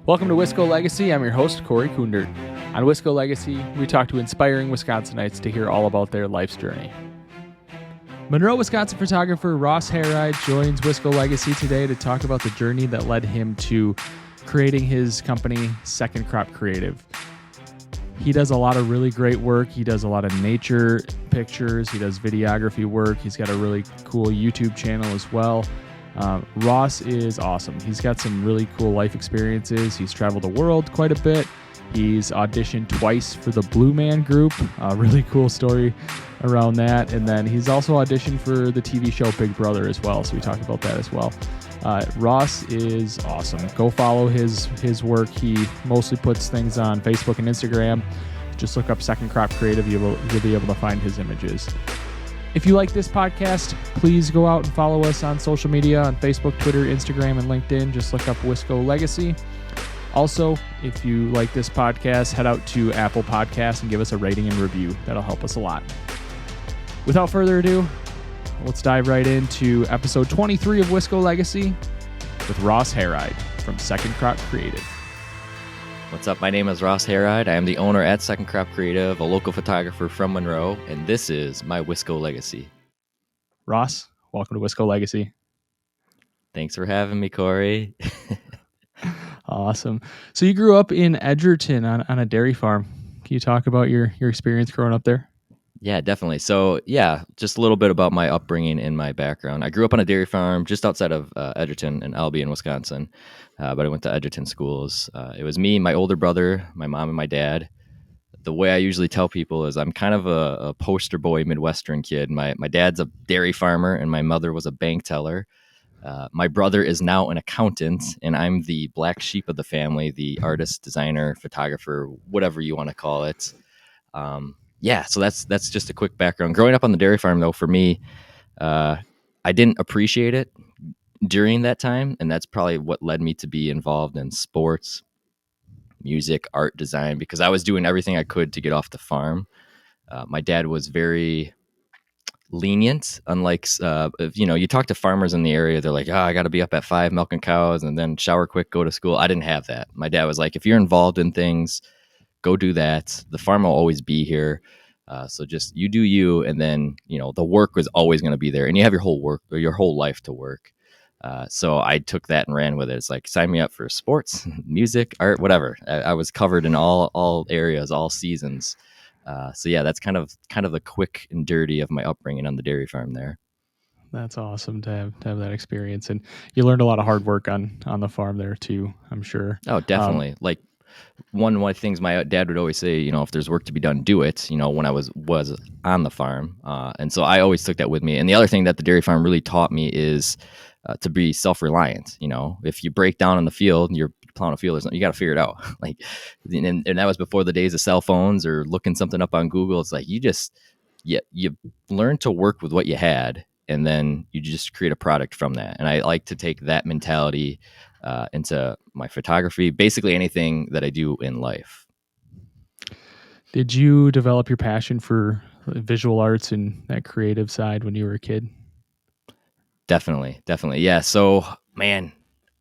Welcome to Wisco Legacy. I'm your host, Corey Kundert. On Wisco Legacy, we talk to inspiring Wisconsinites to hear all about their life's journey. Monroe, Wisconsin photographer Ross Harried joins Wisco Legacy today to talk about the journey that led him to creating his company, Second Crop Creative. He does a lot of really great work. He does a lot of nature pictures. He does videography work. He's got a really cool YouTube channel as well. Ross is awesome. He's got some really cool life experiences. He's traveled the world quite a bit. He's auditioned twice for the Blue Man Group. Really cool story around that. And then he's also auditioned for the TV show Big Brother as well. So we talk about that as well. Ross is awesome. Go follow his work. He mostly puts things on Facebook and Instagram. Just look up Second Crop Creative. You'll be able to find his images. If you like this podcast, please go out and follow us on social media on Facebook, Twitter, Instagram, and LinkedIn. Just look up Wisco Legacy. Also, if you like this podcast, head out to Apple Podcasts and give us a rating and review. That'll help us a lot. Without further ado, let's dive right into episode 23 of Wisco Legacy with Ross Harried from Second Crop Creative. What's up? My name is Ross Harried. I am the owner at Second Crop Creative, a local photographer from Monroe, and this is my Wisco Legacy. Ross, welcome to Wisco Legacy. Thanks for having me, Corey. Awesome. So you grew up in Edgerton on a dairy farm. Can you talk about your experience growing up there? Yeah, definitely. So, just a little bit about my upbringing and my background. I grew up on a dairy farm just outside of Edgerton in Albion, Wisconsin, but I went to Edgerton schools. It was me, my older brother, my mom, and my dad. The way I usually tell people is I'm kind of a poster boy Midwestern kid. My dad's a dairy farmer, and my mother was a bank teller. My brother is now an accountant, and I'm the black sheep of the family, the artist, designer, photographer, whatever you want to call it. So that's just a quick background. Growing up on the dairy farm, though, for me, I didn't appreciate it during that time, and that's probably what led me to be involved in sports, music, art, design, because I was doing everything I could to get off the farm. My dad was very lenient, unlike if you talk to farmers in the area, they're like, I got to be up at 5 milking cows and then shower quick, go to school. I didn't have that. My dad was like, if you're involved in things, go do that. The farm will always be here. So just you do you, and then the work was always going to be there, and you have your whole life to work. So I took that and ran with it. It's like, sign me up for sports, music, art, whatever. I was covered in all areas, all seasons. That's kind of the quick and dirty of my upbringing on the dairy farm there. That's awesome to have that experience, and you learned a lot of hard work on the farm there too, I'm sure. Oh, definitely. One of the things my dad would always say, if there's work to be done, do it, when I was on the farm. And so I always took that with me. And the other thing that the dairy farm really taught me is to be self-reliant. If you break down in the field, you're plowing a field or something, you got to figure it out. And that was before the days of cell phones or looking something up on Google. It's like, you learn to work with what you had, and then you just create a product from that. And I like to take that mentality into my photography, basically anything that I do in life. Did you develop your passion for visual arts and that creative side when you were a kid? Definitely. Yeah. So, man,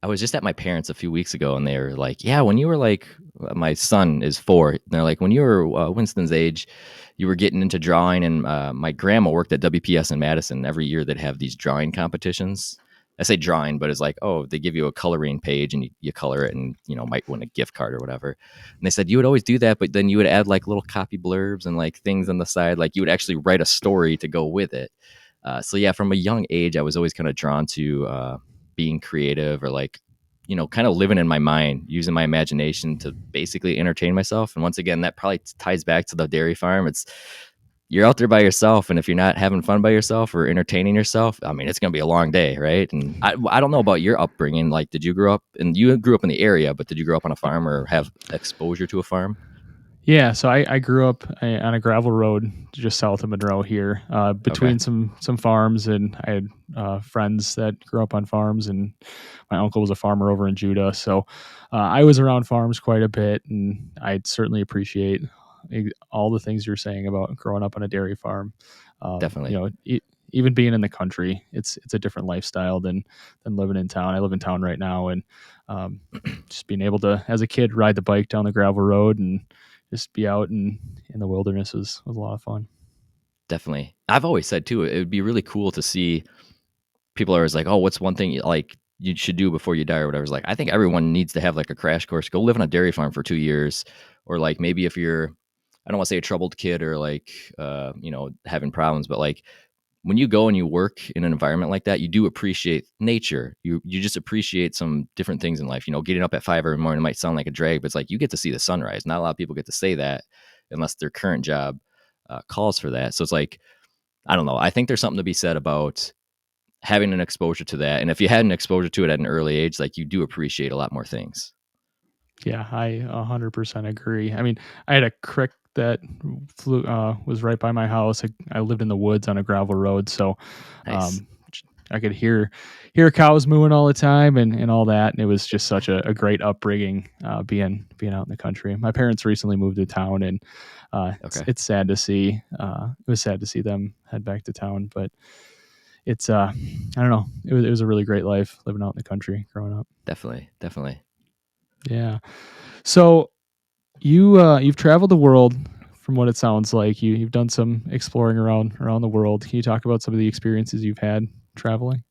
I was just at my parents a few weeks ago, and they were like, when you were like, my son is 4. And they're like, when you were Winston's age, you were getting into drawing. And my grandma worked at WPS in Madison. Every year they'd have these drawing competitions. I say drawing, but it's like, they give you a coloring page and you color it, and, might win a gift card or whatever. And they said you would always do that, but then you would add like little copy blurbs and like things on the side. Like you would actually write a story to go with it. From a young age, I was always kind of drawn to being creative, or like, kind of living in my mind, using my imagination to basically entertain myself. And once again, that probably ties back to the dairy farm. You're out there by yourself, and if you're not having fun by yourself or entertaining yourself, I mean, it's going to be a long day, right? And I don't know about your upbringing. Like, you grew up in the area, but did you grow up on a farm or have exposure to a farm? Yeah, so I grew up on a gravel road just south of Monroe here, between some farms, and I had friends that grew up on farms, and my uncle was a farmer over in Judah. So I was around farms quite a bit, and I certainly appreciate all the things you're saying about growing up on a dairy farm. Definitely. even being in the country, it's a different lifestyle than living in town. I live in town right now, and um, just being able to, as a kid, ride the bike down the gravel road and just be out in the wilderness was a lot of fun. Definitely. I've always said too, it would be really cool to see. People are always like, "Oh, what's one thing like you should do before you die or whatever?" It's like I think everyone needs to have like a crash course. Go live on a dairy farm for 2 years, or like maybe if you're, I don't want to say a troubled kid or like having problems, but like when you go and you work in an environment like that, you do appreciate nature. You just appreciate some different things in life. Getting up at 5 every morning might sound like a drag, but it's like you get to see the sunrise. Not a lot of people get to say that unless their current job calls for that. So it's like I don't know. I think there's something to be said about having an exposure to that. And if you had an exposure to it at an early age, like you do appreciate a lot more things. Yeah, I 100% agree. I mean, I had a creek that was right by my house. I lived in the woods on a gravel road, so Nice. um, I could hear cows mooing all the time and all that. And it was just such a great upbringing, being out in the country. My parents recently moved to town, and Okay. it's sad to see. It was sad to see them head back to town, but it's I don't know. It was a really great life living out in the country growing up. Definitely. Definitely. Yeah. So you've traveled the world from what it sounds like. You've done some exploring around the world. Can you talk about some of the experiences you've had traveling?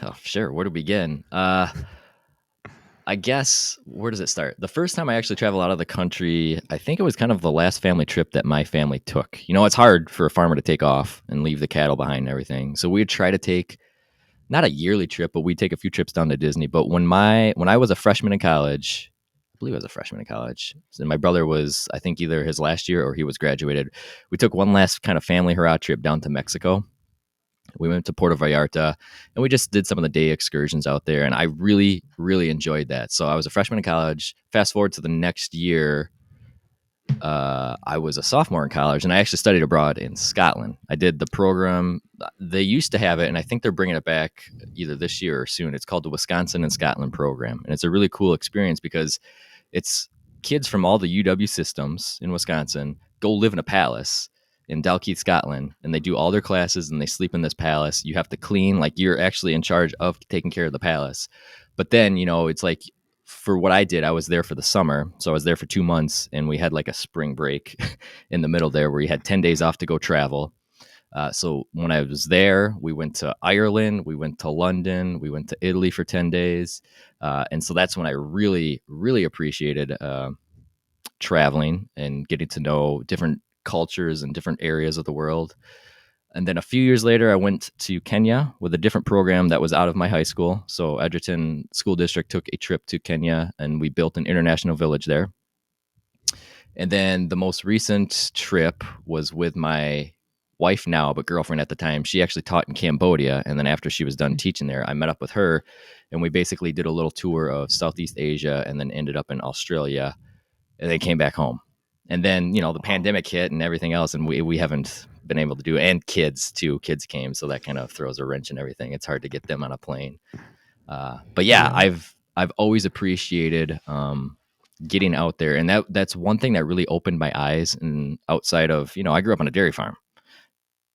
Oh, sure. Where to begin? I guess where does it start? The first time I actually traveled out of the country, I think it was kind of the last family trip that my family took. It's hard for a farmer to take off and leave the cattle behind and everything. So we'd try to take not a yearly trip, but we'd take a few trips down to Disney. But when I was a freshman in college, I believe I was a freshman in college, and my brother was, I think, either his last year or he was graduated. We took one last kind of family hurrah trip down to Mexico. We went to Puerto Vallarta and we just did some of the day excursions out there. And I really, really enjoyed that. So I was a freshman in college. Fast forward to the next year, I was a sophomore in college and I actually studied abroad in Scotland. I did the program. They used to have it, and I think they're bringing it back either this year or soon. It's called the Wisconsin and Scotland program. And it's a really cool experience because it's kids from all the UW systems in Wisconsin go live in a palace in Dalkeith, Scotland, and they do all their classes and they sleep in this palace. You have to clean, like you're actually in charge of taking care of the palace. But then, it's like for what I did, I was there for the summer. So I was there for 2 months and we had like a spring break in the middle there where you had 10 days off to go travel. So when I was there, we went to Ireland, we went to London, we went to Italy for 10 days. And so that's when I really, really appreciated traveling and getting to know different cultures and different areas of the world. And then a few years later, I went to Kenya with a different program that was out of my high school. So Edgerton School District took a trip to Kenya and we built an international village there. And then the most recent trip was with my wife now, but girlfriend at the time. She actually taught in Cambodia. And then after she was done teaching there, I met up with her and we basically did a little tour of Southeast Asia and then ended up in Australia and then came back home. And then, the pandemic hit and everything else. And we haven't been able to do, and kids too. Kids came. So that kind of throws a wrench in everything. It's hard to get them on a plane. But yeah, I've always appreciated getting out there. And that's one thing that really opened my eyes. And outside of, I grew up on a dairy farm.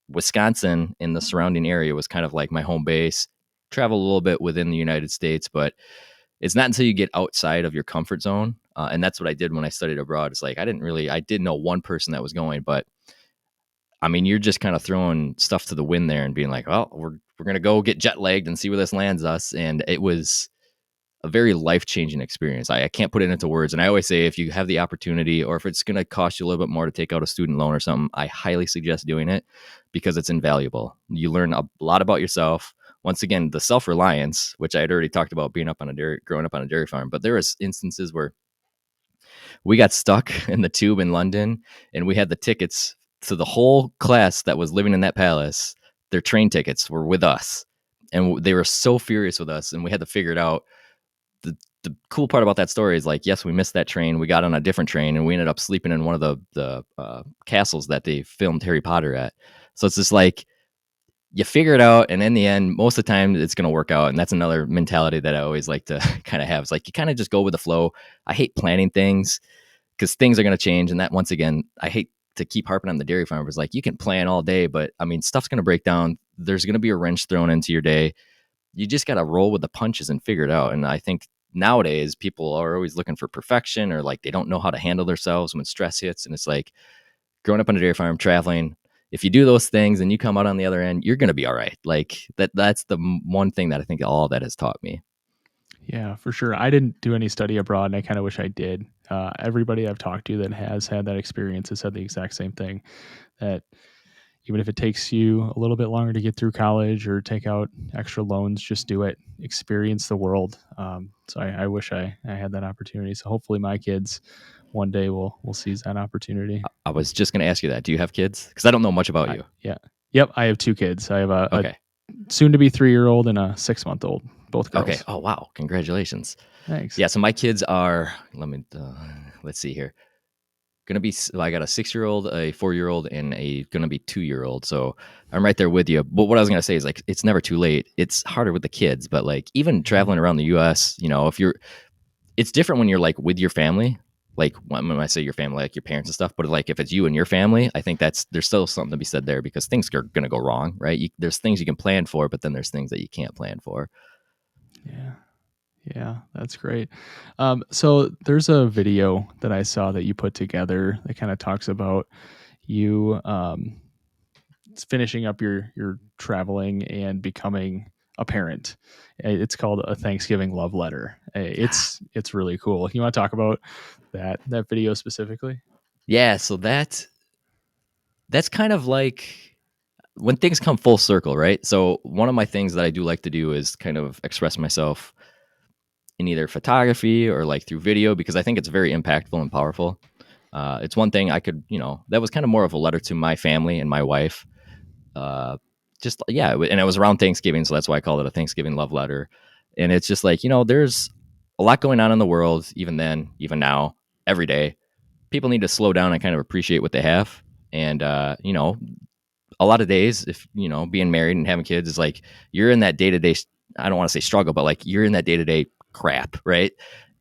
Wisconsin in the surrounding area was kind of like my home base. Travel a little bit within the United States, but it's not until you get outside of your comfort zone. And that's what I did when I studied abroad. It's like, I did know one person that was going, but I mean, you're just kind of throwing stuff to the wind there and being like, well, we're going to go get jet lagged and see where this lands us. And it was a very life-changing experience. I can't put it into words. And I always say, if you have the opportunity or if it's going to cost you a little bit more to take out a student loan or something, I highly suggest doing it because it's invaluable. You learn a lot about yourself. Once again, the self-reliance, which I had already talked about growing up on a dairy farm, but there was instances where we got stuck in the tube in London and we had the tickets to the whole class that was living in that palace. Their train tickets were with us and they were so furious with us and we had to figure it out. The cool part about that story is like, yes, we missed that train. We got on a different train and we ended up sleeping in one of the castles that they filmed Harry Potter at. So it's just like, you figure it out. And in the end, most of the time it's going to work out. And that's another mentality that I always like to kind of have. It's like, you kind of just go with the flow. I hate planning things because things are going to change. And that, once again, I hate to keep harping on the dairy farmers. Like, you can plan all day, but I mean, stuff's going to break down. there's going to be a wrench thrown into your day. You just got to roll with the punches and figure it out. And I think nowadays people are always looking for perfection, or like they don't know how to handle themselves when stress hits. And it's like growing up on a dairy farm, traveling, if you do those things and you come out on the other end, you're going to be all right. Like that's the one thing that I think all that has taught me. Yeah, for sure. I didn't do any study abroad, and I kind of wish I did. Everybody I've talked to that has had that experience has said the exact same thing, that even if it takes you a little bit longer to get through college or take out extra loans, just do it. Experience the world. So I wish I had that opportunity. So hopefully my kids one day will seize that opportunity. I was just going to ask you that. Do you have kids? Because I don't know much about you. Yeah. Yep. I have two kids. I have a Okay. soon to be 3-year-old and a 6-month-old, both girls. Okay. Oh, wow. Congratulations. Thanks. Yeah. So my kids are, let's see here. Gonna be, I got a 6-year-old, a 4-year-old, and a gonna be 2-year-old. So I'm right there with you. But what I was gonna say is like it's never too late. It's harder with the kids, but like even traveling around the U.S., if you're, it's different when you're like with your family. Like when I say your family, like your parents and stuff. But like if it's you and your family, I think there's still something to be said there, because things are gonna go wrong, right? There's things you can plan for, but then there's things that you can't plan for. Yeah. Yeah, that's great. So there's a video that I saw that you put together that kind of talks about you finishing up your traveling and becoming a parent. It's called A Thanksgiving Love Letter. It's really cool. You want to talk about that video specifically? Yeah. So that's kind of like when things come full circle, right? So one of my things that I do like to do is kind of express myself in either photography or like through video, because I think it's very impactful and powerful. It's one thing I could, that was kind of more of a letter to my family and my wife. Just yeah, and it was around Thanksgiving, so that's why I called it a Thanksgiving love letter. And it's just like, there's a lot going on in the world, even then, even now, every day. People need to slow down and kind of appreciate what they have. And a lot of days, if being married and having kids is like you're in that day-to-day, I don't want to say struggle, but like you're in that day-to-day crap, right?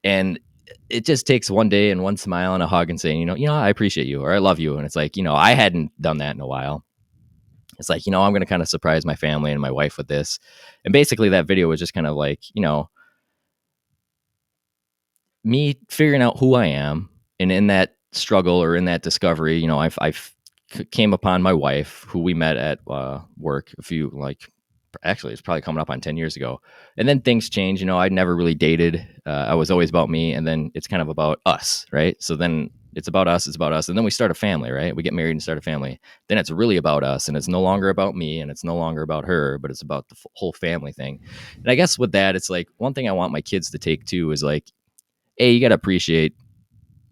And it just takes one day and one smile and a hug and saying, I appreciate you, or I love you. And it's like, I hadn't done that in a while. It's like, I'm going to kind of surprise my family and my wife with this. And basically that video was just kind of like, me figuring out who I am. And in that struggle or in that discovery, I've came upon my wife, who we met at work actually it's probably coming up on 10 years ago. And then things change. I'd never really dated. I was always about me. And then it's kind of about us, right? So then it's about us. And then we start a family, right? We get married and start a family. Then it's really about us, and it's no longer about me, and it's no longer about her, but it's about the whole family thing. And I guess with that, it's like one thing I want my kids to take too is like, you got to appreciate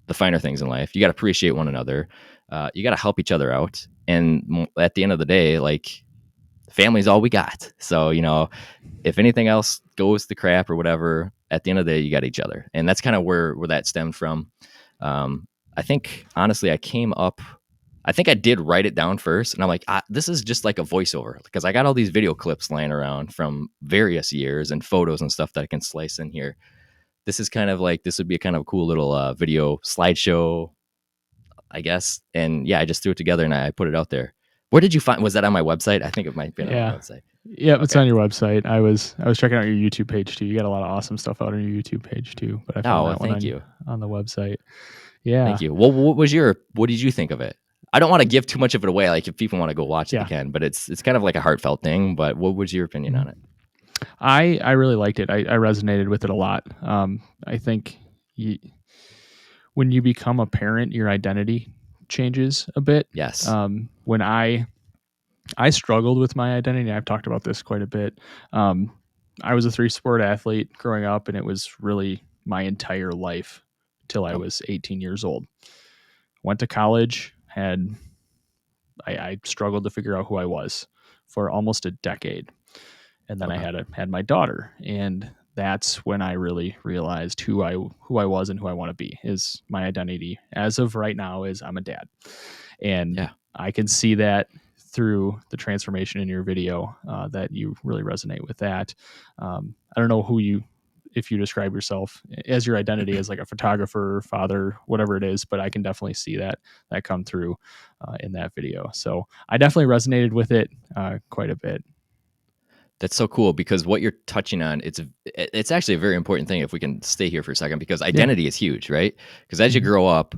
the finer things in life. You got to appreciate one another. You got to help each other out. And at the end of the day, like, family's all we got. So, if anything else goes to crap or whatever, at the end of the day, you got each other. And that's kind of where that stemmed from. I think, honestly, I think I did write it down first. And I'm like, this is just like a voiceover, because I got all these video clips laying around from various years and photos and stuff that I can slice in here. This is kind of like, this would be a kind of cool little video slideshow, I guess. And yeah, I just threw it together and I put it out there. Where did you find? Was that on my website? I think it might have been on my website. Yeah, Okay. it's on your website. I was checking out your YouTube page too. You got a lot of awesome stuff out on your YouTube page too. But I found that one on the website. Yeah. Thank you. Well, what did you think of it? I don't want to give too much of it away. Like if people want to go watch it, they can. But it's kind of like a heartfelt thing. But what was your opinion on it? I really liked it. I resonated with it a lot. I think when you become a parent, your identity changes a bit. Yes. When I struggled with my identity, I've talked about this quite a bit. I was a 3-sport athlete growing up, and it was really my entire life till I was 18 years old. Went to college, I struggled to figure out who I was for almost a decade. And then I had my daughter, and that's when I really realized who I was and who I want to be. Is my identity as of right now is I'm a dad. And I can see that through the transformation in your video, that you really resonate with that. I don't know who you if you describe yourself as your identity as like a photographer, father, whatever it is. But I can definitely see that come through in that video. So I definitely resonated with it quite a bit. That's so cool because what you're touching on, it's actually a very important thing if we can stay here for a second, because Yeah. identity is huge, right? Because as you grow up,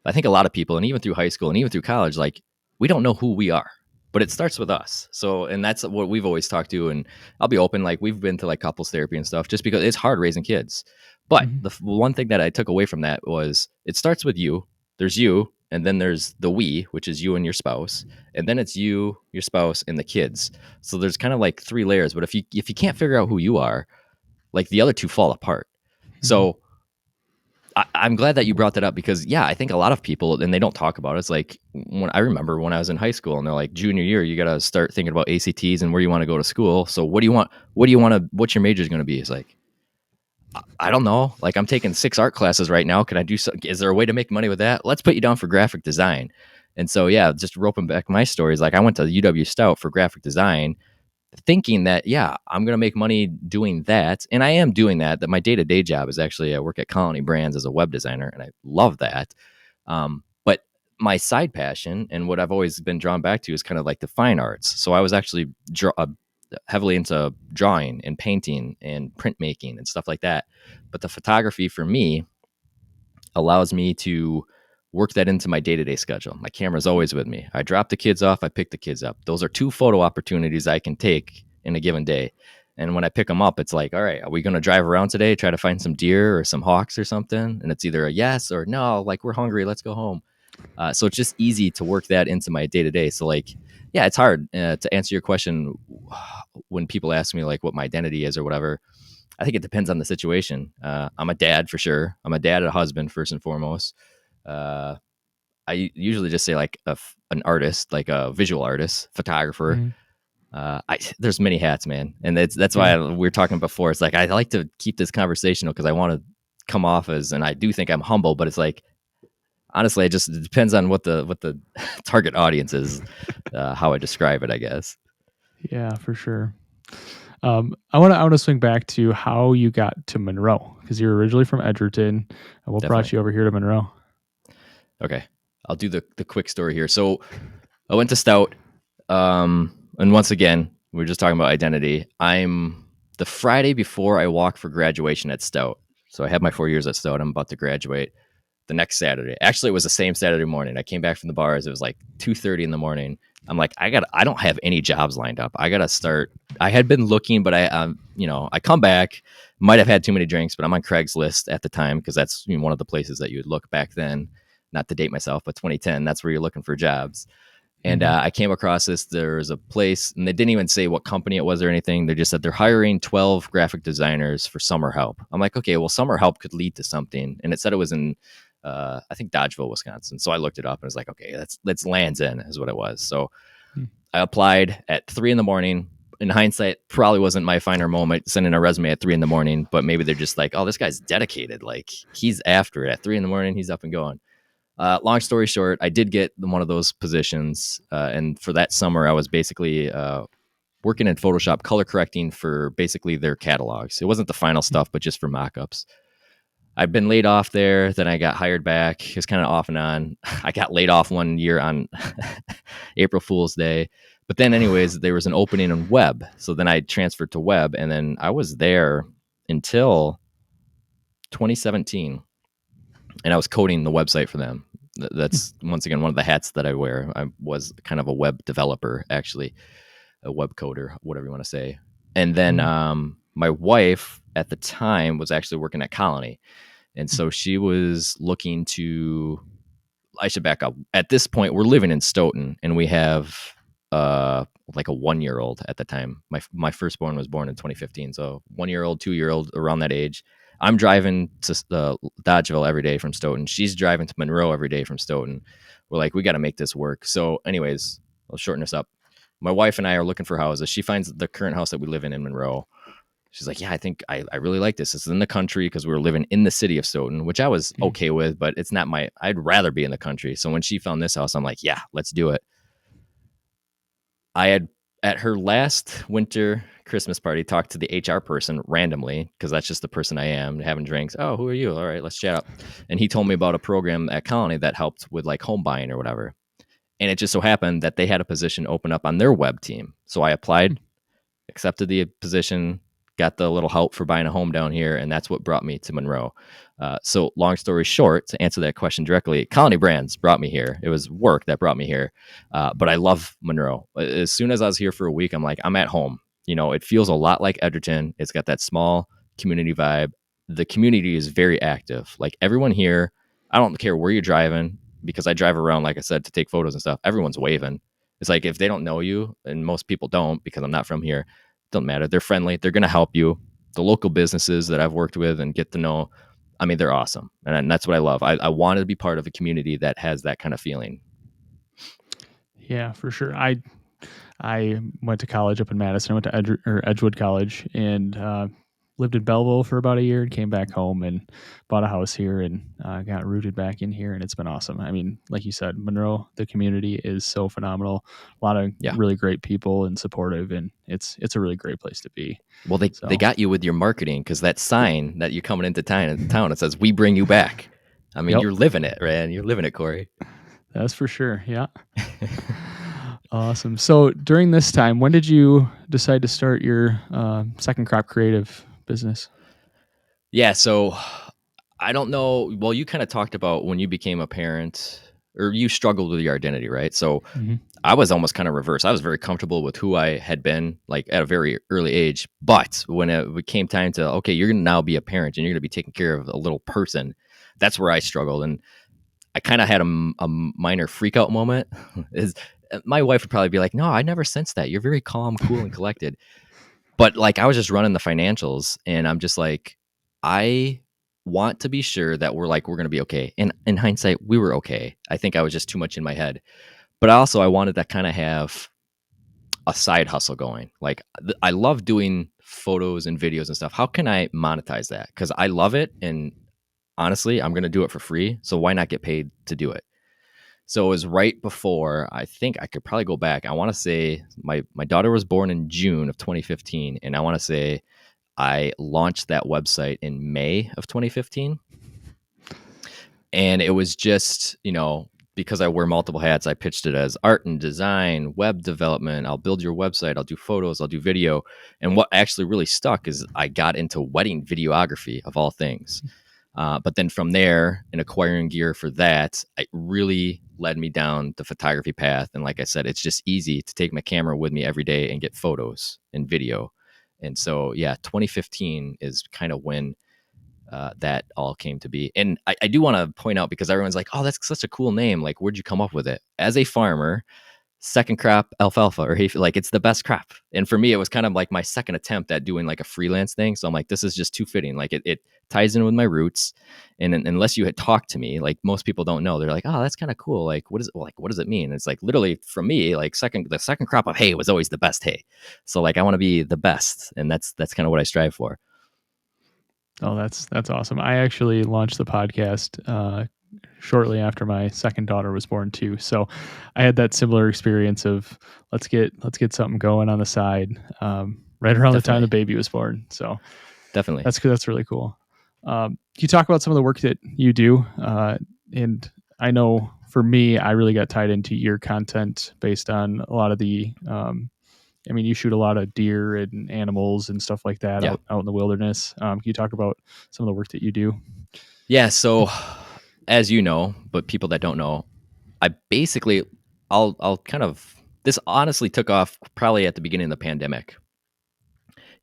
I think a lot of people, and even through high school and even through college, like we don't know who we are, but it starts with us. So, and that's what we've always talked to. And I'll be open, like we've been to like couples therapy and stuff just because it's hard raising kids. But Mhm. the one thing that I took away from that was it starts with you. There's you, and then there's the we, which is you and your spouse, and then it's you, your spouse, and the kids. So there's kind of like three layers. But if you can't figure out who you are, like the other two fall apart. Mhm. So I'm glad that you brought that up because yeah, I think a lot of people, and they don't talk about it. It's like when I remember when I was in high school and they're like junior year, you got to start thinking about ACTs and where you want to go to school. So what do you want? What's your major is going to be? It's like, I don't know. Like I'm taking 6 art classes right now. Can I do so? Is there a way to make money with that? Let's put you down for graphic design. And so, yeah, just roping back my stories. Like I went to UW Stout for graphic design thinking that, yeah, I'm going to make money doing that. And I am doing that. That my day-to-day job is actually I work at Colony Brands as a web designer. And I love that. But my side passion and what I've always been drawn back to is kind of like the fine arts. So I was actually heavily into drawing and painting and printmaking and stuff like that. But the photography for me allows me to work that into my day-to-day schedule. My camera's always with me. I drop the kids off, I pick the kids up. Those are 2 photo opportunities I can take in a given day. And when I pick them up, it's like, all right, are we going to drive around today, try to find some deer or some hawks or something? And it's either a yes or no, like we're hungry, let's go home. So it's just easy to work that into my day-to-day. So like, yeah, it's hard to answer your question when people ask me like what my identity is or whatever. I think it depends on the situation. I'm a dad for sure. I'm a dad and a husband first and foremost. Uh, I usually just say like an artist, like a visual artist, photographer. Mhm. There's many hats, man, and that's Yeah. why we were talking before. It's like I like to keep this conversational because I want to come off as, and I do think I'm humble, but it's like honestly, it depends on what the target audience is, how I describe it, I guess. Yeah, for sure. I want to swing back to how you got to Monroe because you're originally from Edgerton. And what brought Definitely. you over here to Monroe? Okay, I'll do the quick story here. So I went to Stout. And once again, we were just talking about identity. I'm the Friday before I walk for graduation at Stout. So I had my 4 years at Stout. I'm about to graduate the next Saturday. Actually, it was the same Saturday morning. I came back from the bars. It was like 2:30 in the morning. I'm like, I don't have any jobs lined up. I gotta start. I had been looking, but I come back, might have had too many drinks, but I'm on Craigslist at the time because that's one of the places that you would look back then. Not to date myself, but 2010, that's where you're looking for jobs. And Mhm. I came across this. There was a place, and they didn't even say what company it was or anything. They just said they're hiring 12 graphic designers for summer help. I'm like, okay, well, summer help could lead to something. And it said it was in, I think, Dodgeville, Wisconsin. So I looked it up and was like, okay, that's Lands End is what it was. So Mm. I applied at 3 in the morning. In hindsight, probably wasn't my finer moment sending a resume at 3 in the morning, but maybe they're just like, oh, this guy's dedicated. Like he's after it at 3 in the morning. He's up and going. Long story short, I did get one of those positions, and for that summer, I was basically working in Photoshop, color correcting for basically their catalogs. It wasn't the final stuff, but just for mock-ups. I've been laid off there, then I got hired back. It's kind of off and on. I got laid off one year on April Fool's Day. But then, anyways, there was an opening on web. So then I transferred to web, and then I was there until 2017, and I was coding the website for them. That's once again one of the hats that I wear. I was kind of a web developer, actually, a web coder, whatever you want to say. And then Mhm. my wife at the time was actually working at Colony, and so she was looking to. I should back up. At this point, we're living in Stoughton, and we have like a 1 year old at the time. My firstborn was born in 2015, so 1 year old, 2 year old, around that age. I'm driving to Dodgeville every day from Stoughton. She's driving to Monroe every day from Stoughton. We're like, we got to make this work. So, anyways, I'll shorten this up. My wife and I are looking for houses. She finds the current house that we live in Monroe. She's like, yeah, I think I really like this. It's in the country because we were living in the city of Stoughton, which I was Mhm. okay with, but it's not I'd rather be in the country. So when she found this house, I'm like, yeah, let's do it. I had at her last winter Christmas party, talked to the HR person randomly because that's just the person I am, having drinks. Oh, who are you? All right, let's chat up. And he told me about a program at Colony that helped with like home buying or whatever. And it just so happened that they had a position open up on their web team. So I applied, accepted the position, got the little help for buying a home down here, and that's what brought me to Monroe. So long story short, to answer that question directly, Colony Brands brought me here. It was work that brought me here, but I love Monroe. As soon as I was here for a week, I'm like, I'm at home. You know, it feels a lot like Edgerton. It's got that small community vibe. The community is very active. Like everyone here, I don't care where you're driving because I drive around, like I said, to take photos and stuff. Everyone's waving. It's like if they don't know you, and most people don't because I'm not from here, doesn't matter. They're friendly. They're going to help you. The local businesses that I've worked with and get to know, I mean, they're awesome. And that's what I love. I wanted to be part of a community that has that kind of feeling. Yeah, for sure. I went to college up in Madison. I went to Edgewood College and lived in Belleville for about a year and came back home and bought a house here and got rooted back in here. And it's been awesome. I mean, like you said, Monroe, the community is so phenomenal. A lot of Yeah. really great people and supportive, and it's a really great place to be. Well, they got you with your marketing because that sign that you're coming into town, it says, "We bring you back." I mean, You're living it, man. You're living it, Corey. That's for sure. Yeah. Awesome. So during this time, when did you decide to start your Second Crop Creative business? Yeah. So I don't know. Well, you kind of talked about when you became a parent or you struggled with your identity, right? So I was almost kind of reverse. I was very comfortable with who I had been like at a very early age. But when it came time to, okay, you're going to now be a parent and you're going to be taking care of a little person, that's where I struggled. And I kind of had a minor freak out moment. Is my wife would probably be like, no, I never sensed that. You're very calm, cool, and collected. But like I was just running the financials and I'm just like, I want to be sure that we're going to be okay. And in hindsight, we were okay. I think I was just too much in my head. But also I wanted to kind of have a side hustle going. Like I love doing photos and videos and stuff. How can I monetize that? Because I love it. And honestly, I'm going to do it for free. So why not get paid to do it? So it was right before, I think I could probably go back. I want to say my daughter was born in June of 2015. And I want to say I launched that website in May of 2015. And it was just, because I wear multiple hats, I pitched it as art and design, web development. I'll build your website. I'll do photos. I'll do video. And what actually really stuck is I got into wedding videography of all things. But then from there, in acquiring gear for that, it really led me down the photography path. And like I said, it's just easy to take my camera with me every day and get photos and video. And so, 2015 is kind of when that all came to be. And I do want to point out, because everyone's like, oh, that's such a cool name. Like, where'd you come up with it? As a farmer, second crop alfalfa, or like it's the best crop. And for me, it was kind of like my second attempt at doing like a freelance thing. So I'm like, this is just too fitting. Like it ties in with my roots. And unless you had talked to me, like most people don't know, they're like, oh, that's kind of cool. Like, what does it mean? And it's like, literally for me, like the second crop of hay was always the best hay. So like, I want to be the best. And that's kind of what I strive for. Oh, that's awesome. I actually launched the podcast shortly after my second daughter was born too. So I had that similar experience of let's get something going on the side right around the time the baby was born. So definitely, that's really cool. Can you talk about some of the work that you do? And I know for me, I really got tied into your content based on a lot of the you shoot a lot of deer and animals and stuff like that out in the wilderness. Can you talk about some of the work that you do? Yeah. So as you know, but people that don't know, I basically, I'll kind of, this honestly took off probably at the beginning of the pandemic.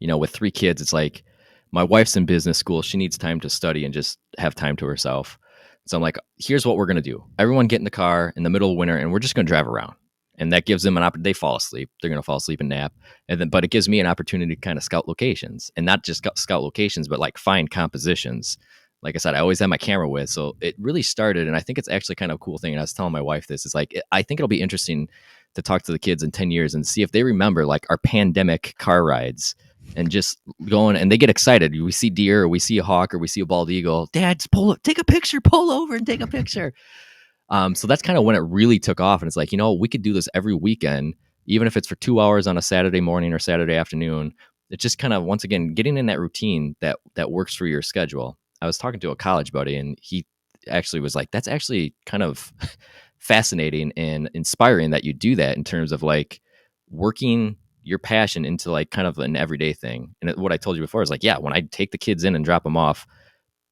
With 3 kids, it's like my wife's in business school. She needs time to study and just have time to herself. So I'm like, here's what we're going to do. Everyone get in the car in the middle of winter and we're just going to drive around. And that gives them an opportunity. They fall asleep. They're going to fall asleep and nap. But it gives me an opportunity to kind of scout locations, and not just scout locations, but like find compositions. Like I said, I always have my camera with. So it really started. And I think it's actually kind of a cool thing. And I was telling my wife this, it's like, I think it'll be interesting to talk to the kids in 10 years and see if they remember like our pandemic car rides and just going, and they get excited. We see deer or we see a hawk or we see a bald eagle. Dad, take a picture, pull over and take a picture. So that's kind of when it really took off. And it's like, we could do this every weekend. even if it's for 2 hours on a Saturday morning or Saturday afternoon. It's just kind of, once again, getting in that routine that works for your schedule. I was talking to a college buddy, and he actually was like, that's actually kind of fascinating and inspiring that you do that, in terms of like working your passion into like kind of an everyday thing. And what I told you before is like, yeah, when I take the kids in and drop them off,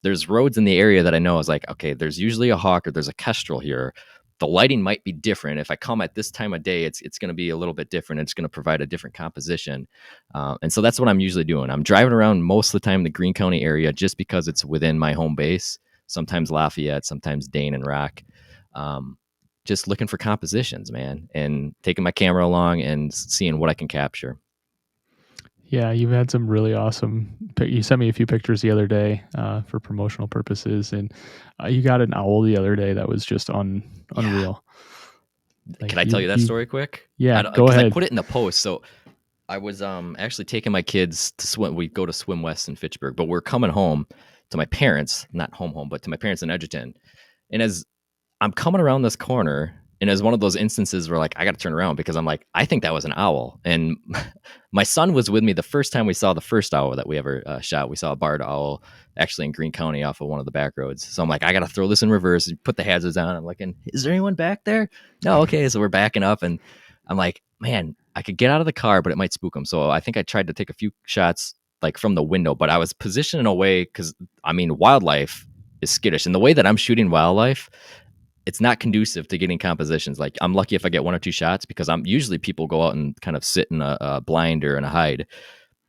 there's roads in the area that I know is like, okay, there's usually a hawk or there's a kestrel here. The lighting might be different. If I come at this time of day, it's going to be a little bit different. It's going to provide a different composition. And so that's what I'm usually doing. I'm driving around most of the time in the Greene County area, just because it's within my home base, sometimes Lafayette, sometimes Dane and Rock. Um, just looking for compositions, man, and taking my camera along and seeing what I can capture. Yeah, you've had some really awesome. You sent me a few pictures the other day for promotional purposes, and you got an owl the other day that was just unreal. Like Can I tell you that story quick? Yeah, go Because I ahead. put it in the post. So I was actually taking my kids to swim. We go to Swim West in Fitchburg, but we're coming home to my parents, not home, but to my parents in Edgerton. And as I'm coming around this corner, and as one of those instances where like I got to turn around, because I'm like, I think that was an owl. And my son was with me the first time we saw the first owl that we ever shot. We saw a barred owl actually in Greene County off of one of the back roads. So I'm like, I got to throw this in reverse, put the hazards on. I'm looking, is there anyone back there? No. Okay. So we're backing up, and I'm like, man, I could get out of the car, but it might spook them. So I think I tried to take a few shots like from the window, but I was positioned in a way, because I mean, wildlife is skittish. And the way that I'm shooting wildlife, it's not conducive to getting compositions. Like, I'm lucky if I get one or two shots, because I'm usually, people go out and kind of sit in a blind or in a hide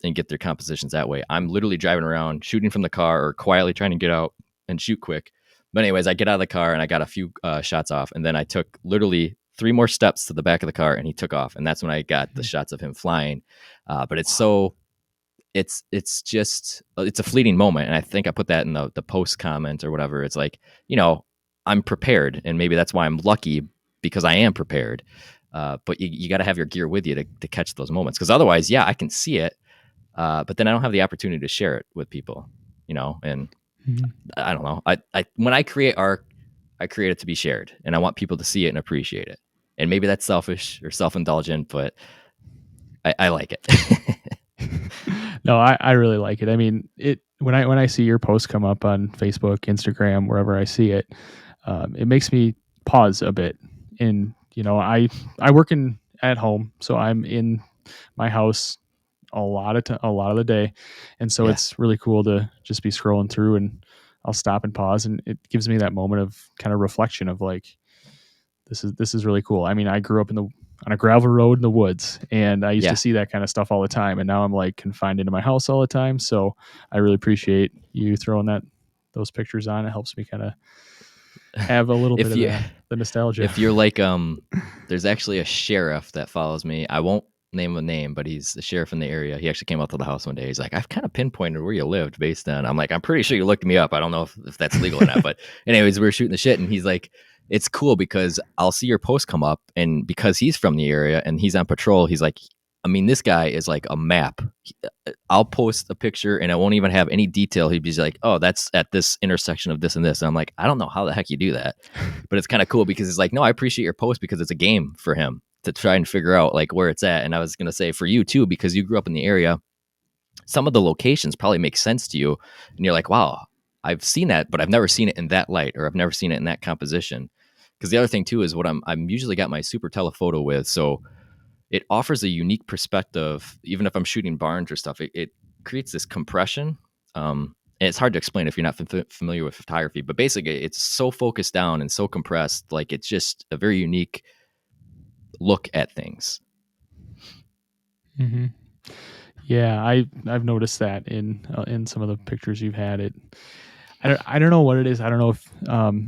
and get their compositions that way. I'm literally driving around, shooting from the car, or quietly trying to get out and shoot quick. But anyways, I get out of the car and I got a few shots off, and then I took literally 3 more steps to the back of the car, and he took off, and that's when I got the shots of him flying. But it's so, it's just, it's a fleeting moment. And I think I put that in the post comment or whatever. It's like, I'm prepared, and maybe that's why I'm lucky, because I am prepared. But you got to have your gear with you to catch those moments, because otherwise, yeah, I can see it, but then I don't have the opportunity to share it with people, and I don't know. I when I create art, I create it to be shared, and I want people to see it and appreciate it. And maybe that's selfish or self-indulgent, but I like it. No, I really like it. I mean, when I see your posts come up on Facebook, Instagram, wherever I see it, it makes me pause a bit. And I work at home, so I'm in my house a lot of the day, and so Yeah. it's really cool to just be scrolling through, and I'll stop and pause, and it gives me that moment of kind of reflection of like, this is really cool. I mean, I grew up on a gravel road in the woods, and I used to Yeah. see that kind of stuff all the time, and now I'm like confined into my house all the time. So I really appreciate you throwing those pictures on. It helps me kind of have a little bit If of you the nostalgia. if you're like, there's actually a sheriff that follows me. I won't name a name, but he's the sheriff in the area. He actually came out to the house one day. He's like, I've kind of pinpointed where you lived based on, I'm like, I'm pretty sure you looked me up. I don't know if that's legal or not, but anyways, we were shooting the shit, and he's like, it's cool because I'll see your post come up, and because he's from the area and he's on patrol, he's like, I mean, this guy is like a map. I'll post a picture and it won't even have any detail. He'd be like, oh, that's at this intersection of this and this. And I'm like, I don't know how the heck you do that, but it's kind of cool, because it's like, no, I appreciate your post, because it's a game for him to try and figure out like where it's at. And I was going to say for you too, because you grew up in the area, some of the locations probably make sense to you. And you're like, wow, I've seen that, but I've never seen it in that light, or I've never seen it in that composition. Because the other thing too is what I'm usually got my super telephoto with. So it offers a unique perspective. Even if I'm shooting barns or stuff, it creates this compression. And it's hard to explain if you're not familiar with photography, but basically it's so focused down and so compressed. Like, it's just a very unique look at things. Mm-hmm. Yeah, I've noticed that in some of the pictures you've had. I don't know what it is. I don't know if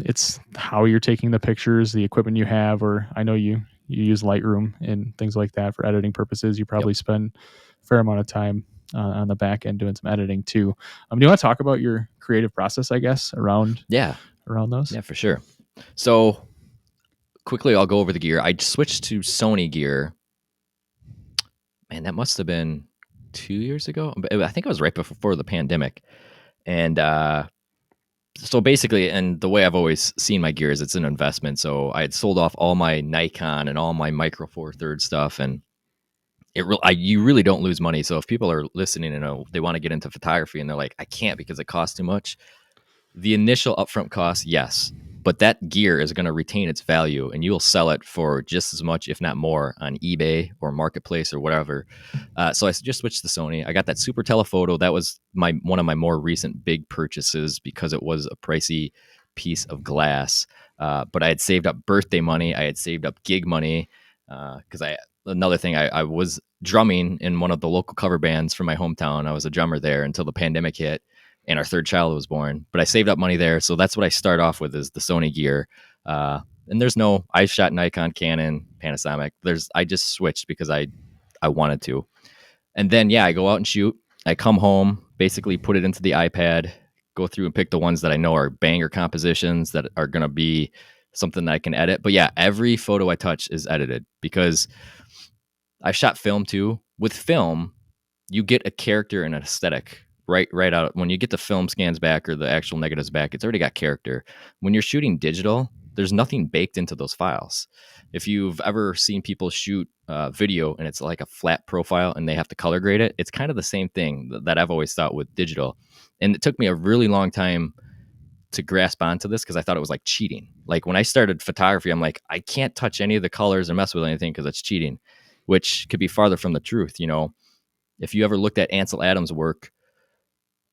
it's how you're taking the pictures, the equipment you have, or I know you use Lightroom and things like that for editing purposes. You probably Yep. spend a fair amount of time on the back end doing some editing too. Do you want to talk about your creative process, I guess, around Yeah. those? Yeah, for sure. So quickly, I'll go over the gear. I switched to Sony gear. Man, that must have been 2 years ago. I think it was right before the pandemic. And so basically, and the way I've always seen my gear is it's an investment. So I had sold off all my Nikon and all my Micro Four Thirds stuff, and you really don't lose money. So if people are listening and they want to get into photography and they're like, I can't because it costs too much, the initial upfront cost, yes, but that gear is going to retain its value and you'll sell it for just as much, if not more, on eBay or Marketplace or whatever. So I just switched to Sony. I got that super telephoto. That was one of my more recent big purchases because it was a pricey piece of glass. But I had saved up birthday money. I had saved up gig money because another thing, I was drumming in one of the local cover bands from my hometown. I was a drummer there until the pandemic hit and our third child was born. But I saved up money there, so that's what I start off with is the Sony gear. And I shot Nikon, Canon, Panasonic. I just switched because I wanted to. And then I go out and shoot. I come home, basically put it into the iPad, go through and pick the ones that I know are banger compositions that are going to be something that I can edit. But every photo I touch is edited because I shot film too. With film, you get a character and an aesthetic right out. When you get the film scans back or the actual negatives back, it's already got character. When you're shooting digital, there's nothing baked into those files. If you've ever seen people shoot video and it's like a flat profile and they have to color grade it, it's kind of the same thing that I've always thought with digital. And it took me a really long time to grasp onto this because I thought it was like cheating. Like when I started photography, I'm like, I can't touch any of the colors or mess with anything because it's cheating, which could be farther from the truth. If you ever looked at Ansel Adams' work,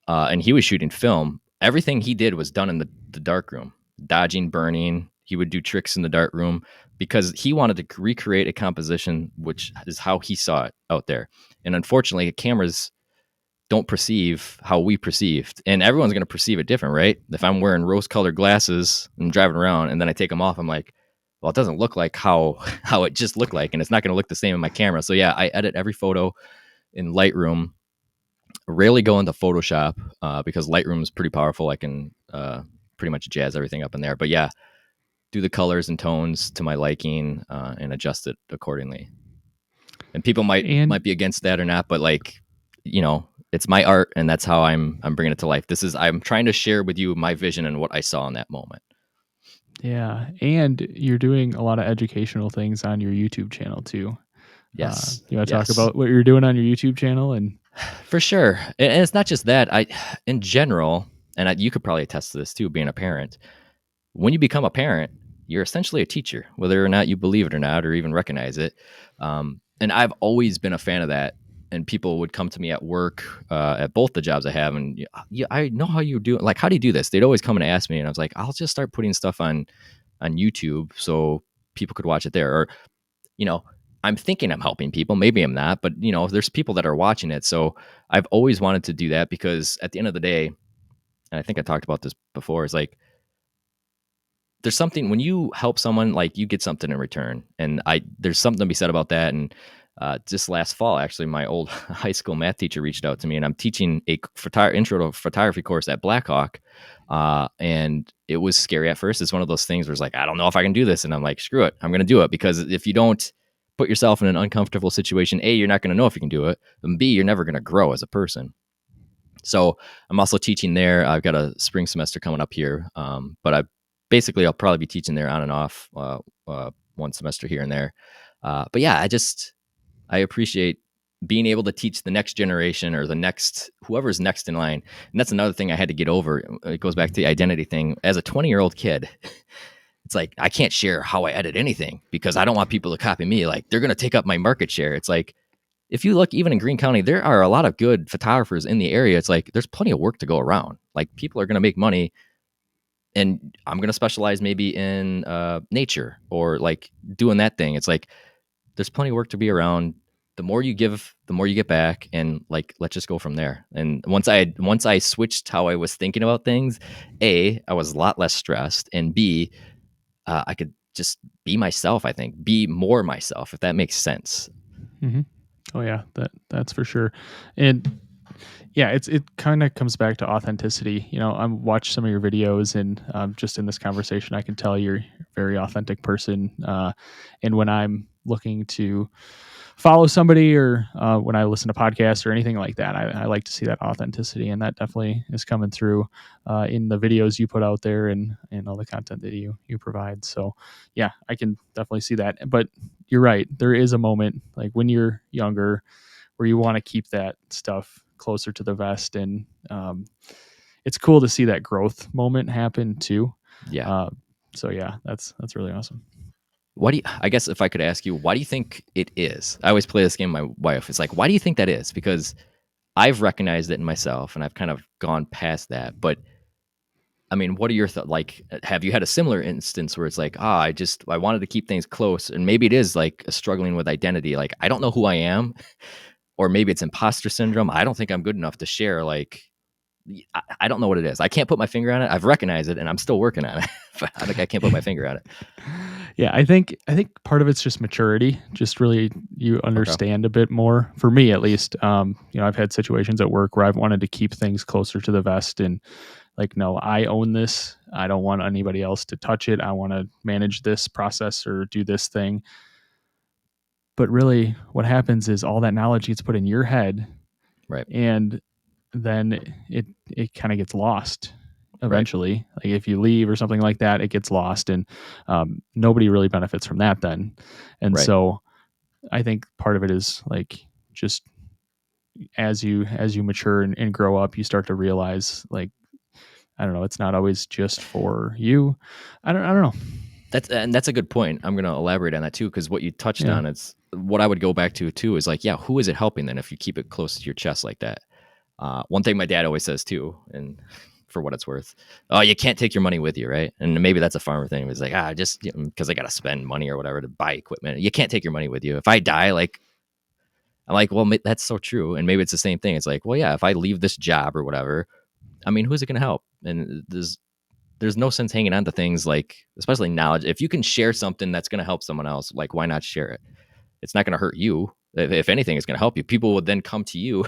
and he was shooting film, everything he did was done in the dark room, dodging, burning. He would do tricks in the dark room because he wanted to recreate a composition, which is how he saw it out there. And unfortunately, cameras don't perceive how we perceived, and everyone's going to perceive it different, right? If I'm wearing rose-colored glasses and driving around, and then I take them off, I'm like, well, it doesn't look like how it just looked like, and it's not going to look the same in my camera. So I edit every photo in Lightroom. Rarely go into Photoshop because Lightroom is pretty powerful. I can pretty much jazz everything up in there. But do the colors and tones to my liking and adjust it accordingly. And people might And be against that or not, but it's my art, and that's how I'm bringing it to life. I'm trying to share with you my vision and what I saw in that moment. yeah, and you're doing a lot of educational things on your YouTube channel too. Yes, You want to talk about what you're doing on your YouTube channel? And for sure. And it's not just that. In general, and you could probably attest to this too, being a parent. When you become a parent, you're essentially a teacher, whether or not you believe it or not, or even recognize it. And I've always been a fan of that. And people would come to me at work, at both the jobs I have, and I know how you do it. Like, how do you do this? They'd always come and ask me, and I was like, I'll just start putting stuff on YouTube so people could watch it there. Or, I'm thinking I'm helping people. Maybe I'm not, but there's people that are watching it. So I've always wanted to do that because at the end of the day, and I think I talked about this before, is like, there's something when you help someone, like you get something in return. And there's something to be said about that. And just last fall, actually, my old high school math teacher reached out to me, and I'm teaching a intro to photography course at Blackhawk. And it was scary at first. It's one of those things where it's like, I don't know if I can do this. And I'm like, screw it. I'm going to do it, because if you don't put yourself in an uncomfortable situation, A, you're not going to know if you can do it. And B, you're never going to grow as a person. So I'm also teaching there. I've got a spring semester coming up here. But I'll probably be teaching there on and off, one semester here and there. But I appreciate being able to teach the next generation or whoever's next in line. And that's another thing I had to get over. It goes back to the identity thing. As a 20-year-old kid, it's like, I can't share how I edit anything because I don't want people to copy me. Like, they're going to take up my market share. It's like, if you look even in Greene County, there are a lot of good photographers in the area. It's like, there's plenty of work to go around. Like, people are going to make money, and I'm going to specialize maybe in nature or like doing that thing. It's like, there's plenty of work to be around. The more you give, the more you get back, and like, let's just go from there. And once I switched how I was thinking about things, A, I was a lot less stressed, and B, I could just be myself. I think be more myself, if that makes sense. mm-hmm. Oh yeah, that's for sure. And yeah, it kind of comes back to authenticity. I watched some of your videos, and just in this conversation, I can tell you're a very authentic person. And when I'm looking to follow somebody, or when I listen to podcasts or anything like that, I like to see that authenticity, and that definitely is coming through in the videos you put out there, and all the content that you provide. So yeah, I can definitely see that. But you're right. There is a moment like when you're younger where you want to keep that stuff closer to the vest, and it's cool to see that growth moment happen too. Yeah. Uh, so yeah, that's really awesome. What do you, I guess if I could ask you, why do you think it is? I always play this game with my wife. It's like, why do you think that is? Because I've recognized it in myself and I've kind of gone past that. But I mean, what are your thoughts? Like, have you had a similar instance where it's like, I wanted to keep things close, and maybe it is like a struggling with identity. Like, I don't know who I am, or maybe it's imposter syndrome. I don't think I'm good enough to share. Like, I don't know what it is. I can't put my finger on it. I've recognized it, and I'm still working on it. But I think I can't put my finger on it. Yeah, I think part of it's just maturity. Just really you Okay. understand a bit more. For me, at least, I've had situations at work where I've wanted to keep things closer to the vest, and like, no, I own this. I don't want anybody else to touch it. I want to manage this process or do this thing. But really, what happens is all that knowledge gets put in your head, Right. and then it kind of gets lost Right. eventually. Like if you leave or something like that, it gets lost, and nobody really benefits from that then. And Right. so I think part of it is like just as you mature and grow up, you start to realize like, I don't know, it's not always just for you. I don't know. That's a good point. I'm going to elaborate on that too, because what you touched Yeah. on, it's what I would go back to too. Is like, yeah, who is it helping then if you keep it close to your chest like that? One thing my dad always says too, and for what it's worth, oh, you can't take your money with you, right? And maybe that's a farmer thing. It's like, just because I got to spend money or whatever to buy equipment. You can't take your money with you. If I die, like, I'm like, well, that's so true. And maybe it's the same thing. It's like, well, yeah, if I leave this job or whatever, I mean, who's it going to help? And there's no sense hanging on to things like, especially knowledge. If you can share something that's going to help someone else, like, why not share it? It's not going to hurt you. If anything, it's going to help you. People would then come to you,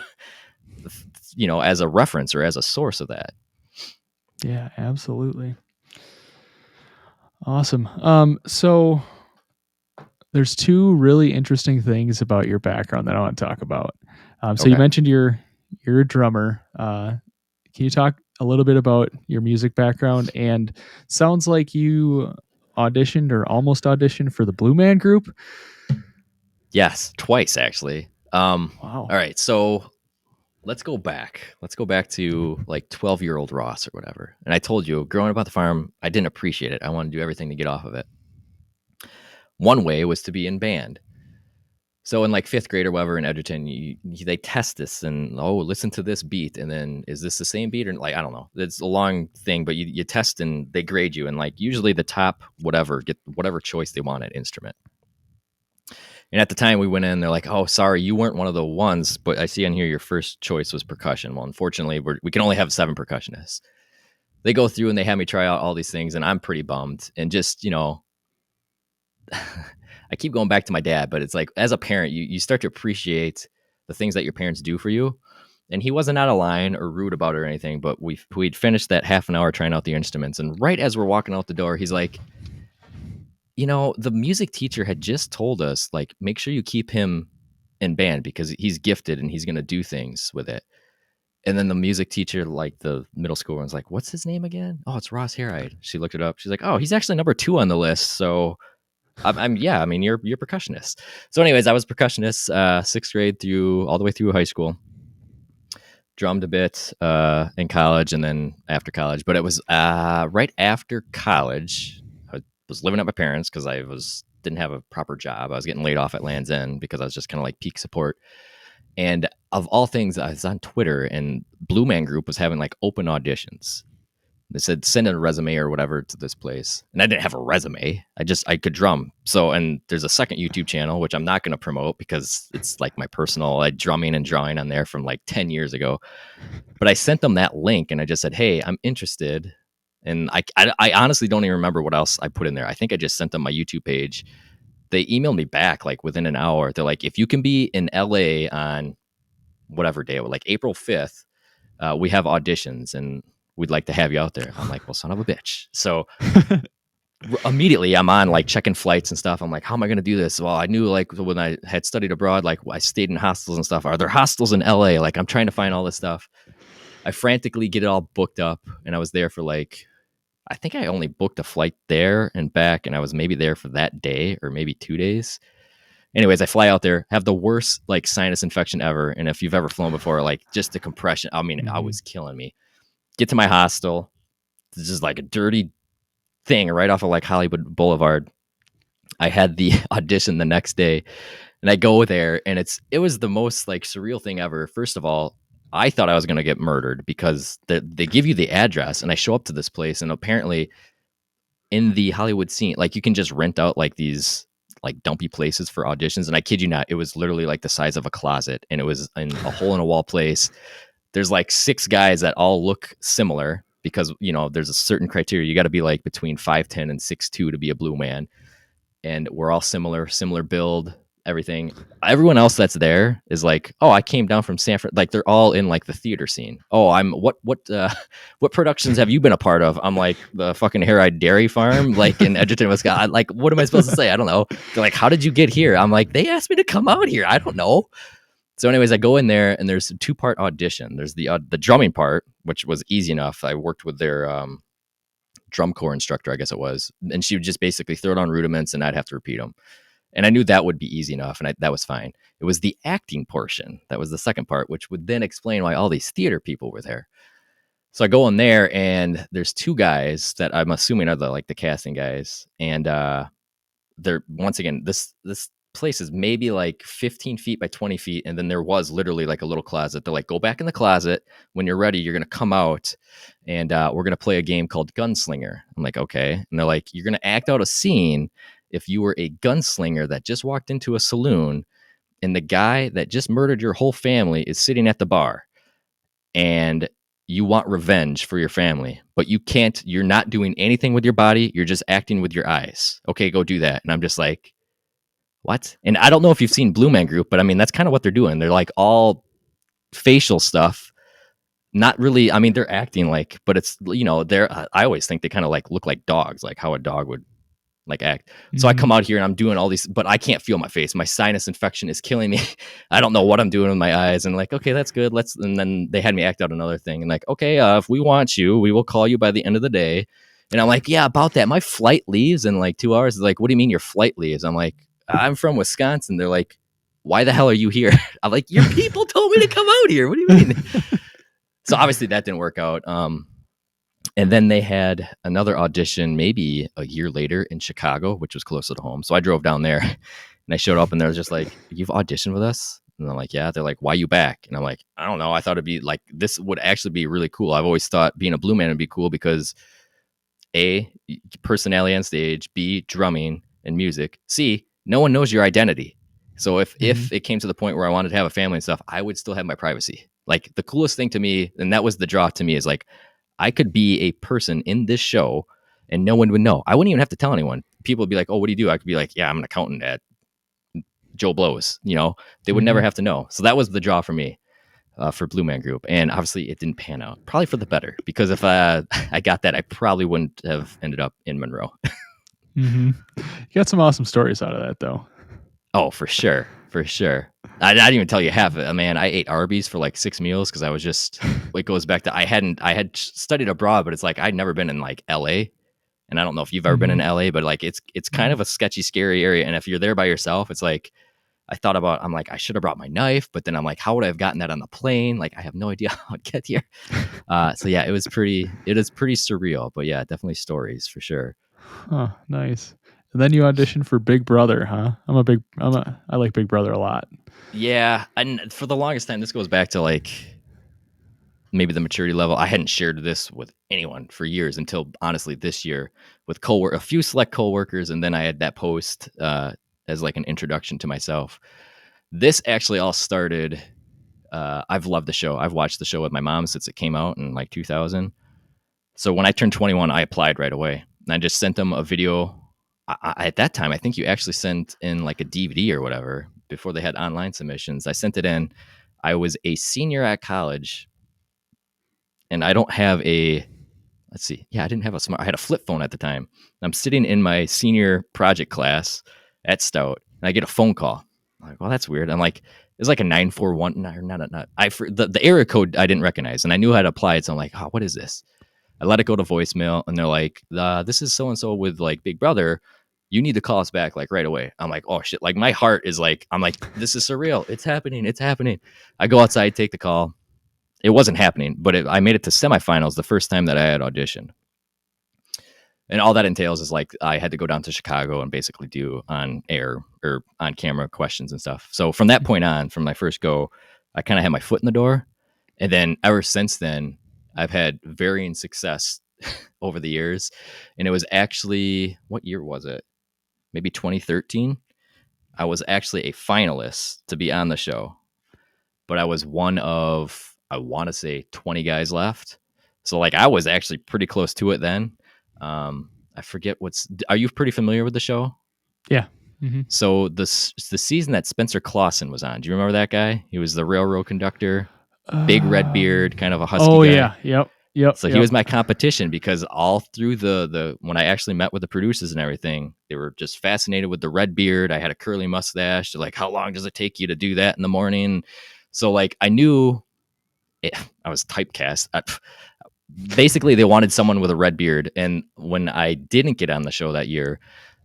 as a reference or as a source of that. Yeah, absolutely. Awesome. So there's two really interesting things about your background that I want to talk about. So you Okay. mentioned you're a drummer. Can you talk a little bit about your music background? And sounds like you auditioned or almost auditioned for the Blue Man Group. Yes, twice actually. Wow. All right. So let's go back. Let's go back to like 12-year-old Ross or whatever. And I told you, growing up on the farm, I didn't appreciate it. I wanted to do everything to get off of it. One way was to be in band. So in like fifth grade or whatever in Edgerton, they test this and, listen to this beat, and then is this the same beat or like, I don't know. It's a long thing, but you test and they grade you, and like usually the top whatever get whatever choice they want at instrument. And at the time we went in, they're like, "Oh, sorry, you weren't one of the ones, but I see on here your first choice was percussion." Well, unfortunately, we can only have 7 percussionists. They go through and they have me try out all these things, and I'm pretty bummed. And just I keep going back to my dad, but it's like as a parent, you start to appreciate the things that your parents do for you. And he wasn't out of line or rude about it or anything, but we'd finished that half an hour trying out the instruments, and right as we're walking out the door, he's like, the music teacher had just told us, like, make sure you keep him in band because he's gifted and he's going to do things with it. And then the music teacher, like the middle school one's like, what's his name again? Oh, it's Ross Harried. She looked it up. She's like, oh, he's actually number 2 on the list. So yeah, I mean, you're percussionist. So anyways, I was percussionist, 6th grade through all the way through high school. Drummed a bit in college and then after college, but it was right after college. I was living at my parents because I didn't have a proper job. I was getting laid off at Land's End because I was just kind of like peak support. And of all things, I was on Twitter and Blue Man Group was having like open auditions. They said send in a resume or whatever to this place, and I didn't have a resume. I could drum. So, and there's a second YouTube channel which I'm not going to promote because it's like my personal drumming and drawing on there from like 10 years ago. But I sent them that link and I just said, hey, I'm interested. And I honestly don't even remember what else I put in there. I think I just sent them my YouTube page. They emailed me back like within an hour. They're like, if you can be in LA on whatever day, like April 5th, we have auditions and we'd like to have you out there. I'm like, well, son of a bitch. So immediately I'm on like checking flights and stuff. I'm like, how am I going to do this? Well, I knew like when I had studied abroad, like I stayed in hostels and stuff. Are there hostels in LA? Like I'm trying to find all this stuff. I frantically get it all booked up, and I was there for like, I think I only booked a flight there and back, and I was maybe there for that day or maybe 2 days. Anyways, I fly out there, have the worst like sinus infection ever. And if you've ever flown before, like just the compression, I mean, I Mm-hmm. was killing me. Get to my hostel. This is like a dirty thing right off of like Hollywood Boulevard. I had the audition the next day, and I go there, and it was the most like surreal thing ever. First of all, I thought I was going to get murdered because they give you the address, and I show up to this place, and apparently in the Hollywood scene, like you can just rent out like these like dumpy places for auditions. And I kid you not, it was literally like the size of a closet, and it was in a hole in a wall place. There's like 6 guys that all look similar because there's a certain criteria. You got to be like between 5'10" and 6'2" to be a blue man, and we're all similar build, everything. Everyone else that's there is like, oh, I came down from Sanford. Like they're all in like the theater scene. Oh, I'm what productions have you been a part of? I'm like the fucking Harried Dairy Farm, like in Edgerton, Wisconsin. Like, what am I supposed to say? I don't know. They're like, how did you get here? I'm like, they asked me to come out here. I don't know. So, anyways, I go in there, and there's a 2-part audition. There's the drumming part, which was easy enough. I worked with their drum corps instructor, I guess it was, and she would just basically throw down rudiments, and I'd have to repeat them. And I knew that would be easy enough, and that was fine. It was the acting portion that was the second part, which would then explain why all these theater people were there. So I go in there, and there's 2 guys that I'm assuming are the casting guys, and they're, once again, this place is maybe like 15 feet by 20 feet, and then there was literally like a little closet. They're like, go back in the closet. When you're ready, you're gonna come out, and we're gonna play a game called Gunslinger. I'm like, okay. And they're like, you're gonna act out a scene if you were a gunslinger that just walked into a saloon, and the guy that just murdered your whole family is sitting at the bar, and you want revenge for your family, but you're not doing anything with your body. You're just acting with your eyes. Okay, go do that. And I'm just like, what? And I don't know if you've seen Blue Man Group, but I mean, that's kind of what they're doing. They're like all facial stuff. Not really. I mean, they're acting like, but it's, I always think they kind of like look like dogs, like how a dog would like act. So I Mm-hmm. come out here and I'm doing all these, but I can't feel my face. My sinus infection is killing me. I don't know what I'm doing with my eyes. And like, okay, that's good. And then they had me act out another thing. And like, okay, if we want you, we will call you by the end of the day. And I'm like, yeah, about that. My flight leaves in like 2 hours. They're like, what do you mean your flight leaves? I'm like, I'm from Wisconsin. They're like, why the hell are you here? I'm like, your people told me to come out here. What do you mean? So obviously that didn't work out. And then they had another audition maybe a year later in Chicago, which was closer to home. So I drove down there, and I showed up, and they're just like, you've auditioned with us? And I'm like, yeah. They're like, why you back? And I'm like, I don't know. I thought it'd be like, this would actually be really cool. I've always thought being a blue man would be cool because A, personality on stage, B, drumming and music, C, no one knows your identity. So if it came to the point where I wanted to have a family and stuff, I would still have my privacy. Like the coolest thing to me, and that was the draw to me, is like, I could be a person in this show and no one would know. I wouldn't even have to tell anyone. People would be like, oh, what do you do? I could be like, yeah, I'm an accountant at Joe Blow's. They would never have to know. So that was the draw for me for Blue Man Group. And obviously it didn't pan out. Probably for the better, because if I got that, I probably wouldn't have ended up in Monroe. Mm-hmm. You got some awesome stories out of that, though. Oh, for sure. For sure. I didn't even tell you half of it. Man, I ate Arby's for like 6 meals because I was just, it goes back to, I had studied abroad, but it's like, I'd never been in like LA. And I don't know if you've ever been in LA, but like, it's kind of a sketchy, scary area. And if you're there by yourself, it's like, I'm like, I should have brought my knife, but then I'm like, how would I have gotten that on the plane? Like, I have no idea how I'd get here. So yeah, it is pretty surreal, but yeah, definitely stories for sure. Oh, nice. And then you auditioned for Big Brother, huh? I like Big Brother a lot. Yeah. And for the longest time, this goes back to like maybe the maturity level. I hadn't shared this with anyone for years until honestly this year with a few select coworkers. And then I had that post as like an introduction to myself. This actually all started. I've loved the show. I've watched the show with my mom since it came out in like 2000. So when I turned 21, I applied right away. And I just sent them a video. At that time, I think you actually sent in like a DVD or whatever before they had online submissions. I sent it in. I was a senior at college, and I don't have let's see. Yeah, I didn't have I had a flip phone at the time. I'm sitting in my senior project class at Stout, and I get a phone call. I'm like, well, that's weird. I'm like, it's like a 941. The area code I didn't recognize, and I knew how to apply it. So I'm like, oh, what is this? I let it go to voicemail, and they're like, this is so-and-so with like Big Brother. You need to call us back like right away. I'm like, oh shit. Like my heart is like, I'm like, this is surreal. It's happening. It's happening. I go outside, take the call. It wasn't happening, but I made it to semifinals the first time that I had auditioned. And all that entails is like I had to go down to Chicago and basically do on air or on camera questions and stuff. So from that point on, from my first go, I kind of had my foot in the door. And then ever since then, I've had varying success over the years. And it was actually, what year was it? Maybe 2013. I was actually a finalist to be on the show, but I was one of, I want to say 20 guys left. So like I was actually pretty close to it then. I forget are you pretty familiar with the show? Yeah. Mm-hmm. So the season that Spencer Clausen was on, do you remember that guy? He was the railroad conductor, big red beard, kind of a husky guy. Oh yeah. Yep. So he was my competition because all through the when I actually met with the producers and everything, they were just fascinated with the red beard. I had a curly mustache. They're like, how long does it take you to do that in the morning? So like I knew I was typecast. Basically, they wanted someone with a red beard. And when I didn't get on the show that year,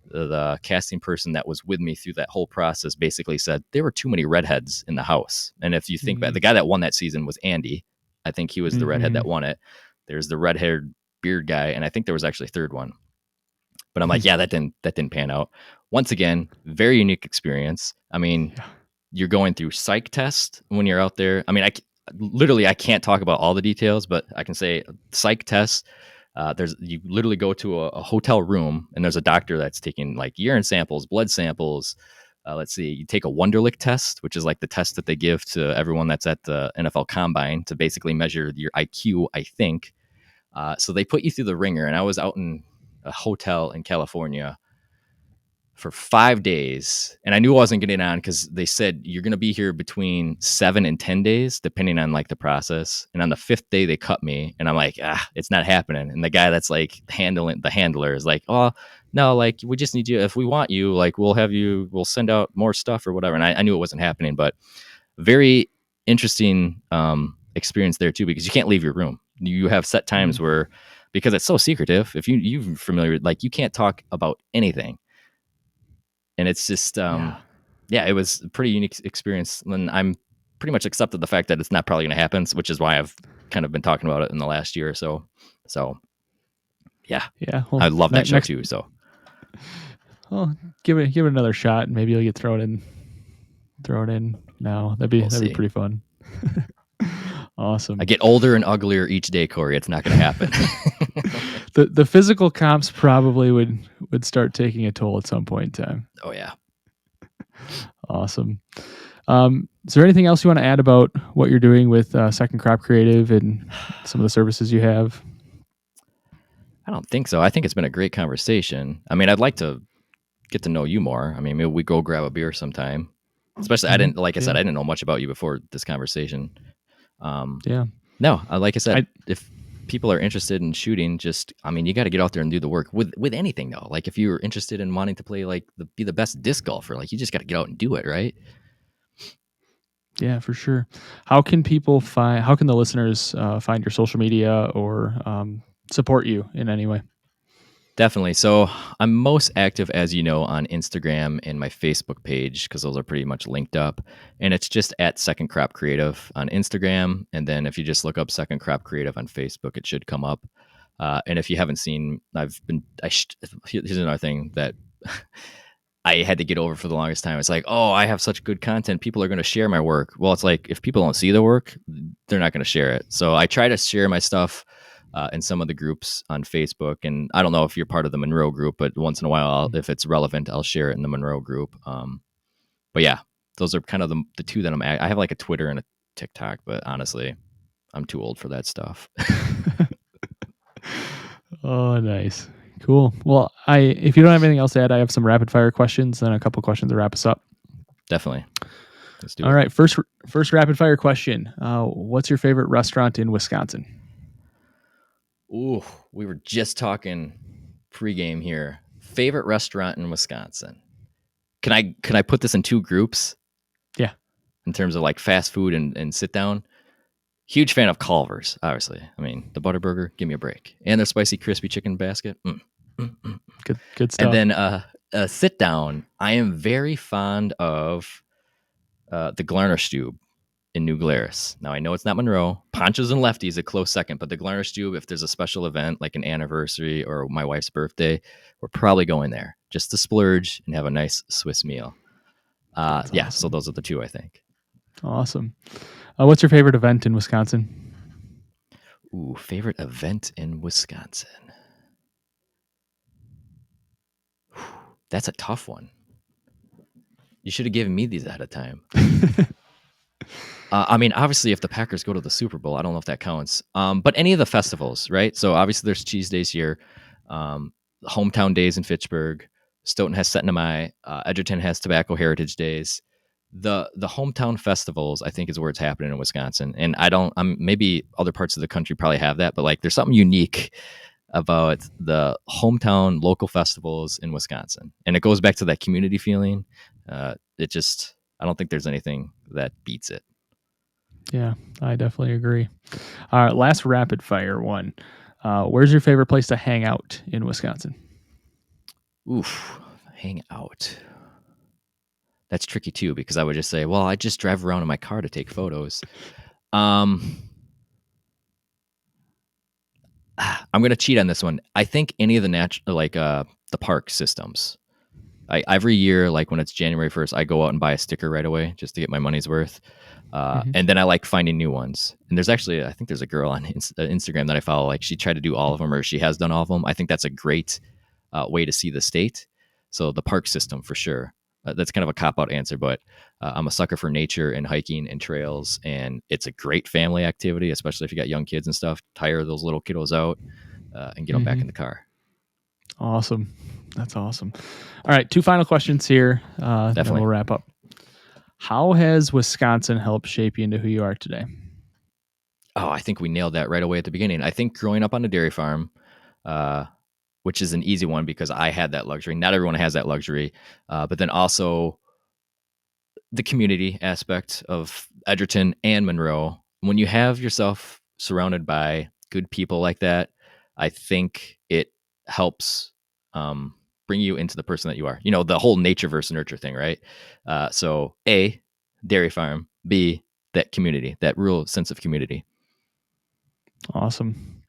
the casting person that was with me through that whole process basically said there were too many redheads in the house. And if you think about the guy that won that season was Andy. I think he was the redhead that won it. There's the red-haired beard guy, and I think there was actually a third one. But I'm like, yeah, that didn't pan out. Once again, very unique experience. I mean, you're going through psych test when you're out there. I mean, I can't talk about all the details, but I can say psych test. You literally go to a hotel room and there's a doctor that's taking like urine samples, blood samples. Let's see, you take a Wonderlic test, which is like the test that they give to everyone that's at the NFL Combine to basically measure your IQ, I think. So they put you through the ringer, and I was out in a hotel in California for 5 days, and I knew I wasn't getting on because they said you're going to be here between 7 and 10 days, depending on like the process. And on the 5th day, they cut me, and I'm like, it's not happening. And the guy that's like the handler is like, oh no, like we just need you. If we want you, like we'll send out more stuff or whatever. And I knew it wasn't happening, but very interesting experience there too, because you can't leave your room. You have set times where, because it's so secretive, if you're familiar, like you can't talk about anything. And it's just, it was a pretty unique experience. And I'm pretty much accepted the fact that it's not probably going to happen, which is why I've kind of been talking about it in the last year or so. So, yeah. Well, I love that show too. So, well, give it another shot, and maybe you'll get thrown in now. That'd be pretty fun. Awesome. I get older and uglier each day, Corey. It's not going to happen. The physical comps probably would start taking a toll at some point in time. Oh yeah. Awesome. Is there anything else you want to add about what you're doing with Second Crop Creative and some of the services you have? I don't think so. I think it's been a great conversation. I mean, I'd like to get to know you more. I mean, maybe we go grab a beer sometime. Especially, I didn't I didn't know much about you before this conversation. No, like I said, if people are interested in shooting, you got to get out there and do the work with anything though. Like if you're interested in wanting to play, like be the best disc golfer, like you just got to get out and do it, right? Yeah, for sure. How can the listeners find your social media or support you in any way? Definitely. So I'm most active, as you know, on Instagram and my Facebook page, because those are pretty much linked up. And it's just at Second Crop Creative on Instagram. And then if you just look up Second Crop Creative on Facebook, it should come up. And if you haven't seen, here's another thing that I had to get over for the longest time. It's like, oh, I have such good content. People are going to share my work. Well, it's like, if people don't see the work, they're not going to share it. So I try to share my stuff in some of the groups on Facebook. And I don't know if you're part of the Monroe group, but once in a while, if it's relevant, I'll share it in the Monroe group. But yeah, those are kind of the two that I have like a Twitter and a TikTok, but honestly, I'm too old for that stuff. Oh, nice. Cool. Well, if you don't have anything else to add, I have some rapid fire questions and a couple questions to wrap us up. Definitely. Let's do it. All right. First rapid fire question. What's your favorite restaurant in Wisconsin? Ooh, we were just talking pregame here. Favorite restaurant in Wisconsin. Can I put this in two groups? Yeah. In terms of like fast food and sit down. Huge fan of Culver's, obviously. I mean, the Butterburger, give me a break. And their spicy crispy chicken basket. Good stuff. And then sit down, I am very fond of the Glarnerstube in New Glarus. Now, I know it's not Monroe. Ponchos and Lefties a close second, but the Glarnerstube, if there's a special event like an anniversary or my wife's birthday, we're probably going there just to splurge and have a nice Swiss meal. Yeah, so Awesome. those are the two, I think. Awesome. What's your favorite event in Wisconsin? Ooh, favorite event in Wisconsin. That's a tough one. You should have given me these ahead of time. I mean, obviously, if the Packers go to the Super Bowl, I don't know if that counts. But any of the festivals, right? So obviously, there's Cheese Days here, Hometown Days in Fitchburg. Stoughton has Setnamai. Edgerton has Tobacco Heritage Days. The hometown festivals, I think, is where it's happening in Wisconsin. And maybe other parts of the country probably have that, but like, there's something unique about the hometown local festivals in Wisconsin, and it goes back to that community feeling. I don't think there's anything that beats it. Yeah, I definitely agree. All right, last rapid fire one. Where's your favorite place to hang out in Wisconsin? Oof, hang out. That's tricky too, because I would just say, well, I just drive around in my car to take photos. I'm going to cheat on this one. I think any of the the park systems. Every year, like when it's January 1st, I go out and buy a sticker right away just to get my money's worth. And then I like finding new ones. And there's actually, I think there's a girl on Instagram that I follow. Like, she tried to do all of them, or she has done all of them. I think that's a great way to see the state. So the park system for sure. That's kind of a cop out answer, but I'm a sucker for nature and hiking and trails. And it's a great family activity, especially if you got young kids and stuff. Tire those little kiddos out and get them back in the car. Awesome. That's awesome. All right, two final questions here. Then we'll wrap up. How has Wisconsin helped shape you into who you are today? Oh, I think we nailed that right away at the beginning. I think growing up on a dairy farm, which is an easy one because I had that luxury. Not everyone has that luxury. But then also the community aspect of Edgerton and Monroe. When you have yourself surrounded by good people like that, I think it helps bring you into the person that you are. You know, the whole nature versus nurture thing, right? So A, dairy farm. B, that community, that real sense of community. Awesome.